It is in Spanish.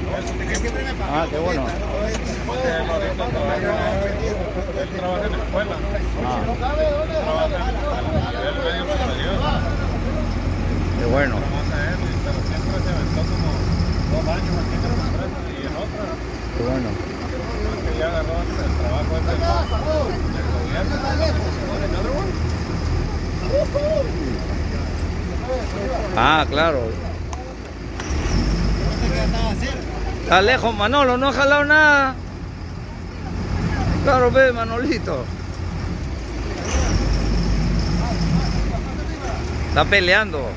Ah, qué bueno. Él ahorita él trabaja en la escuela. Ah, Trabaja en el nivel medio superior. qué bueno. Trabaja él, pero siempre se aventó como 2 años aquí en esta empresa y en otra. Qué bueno. Creo que ya agarró el trabajo del gobierno. Ah, claro. Está lejos, Manolo, no ha jalado nada. Claro, ve, Manolito. Está peleando.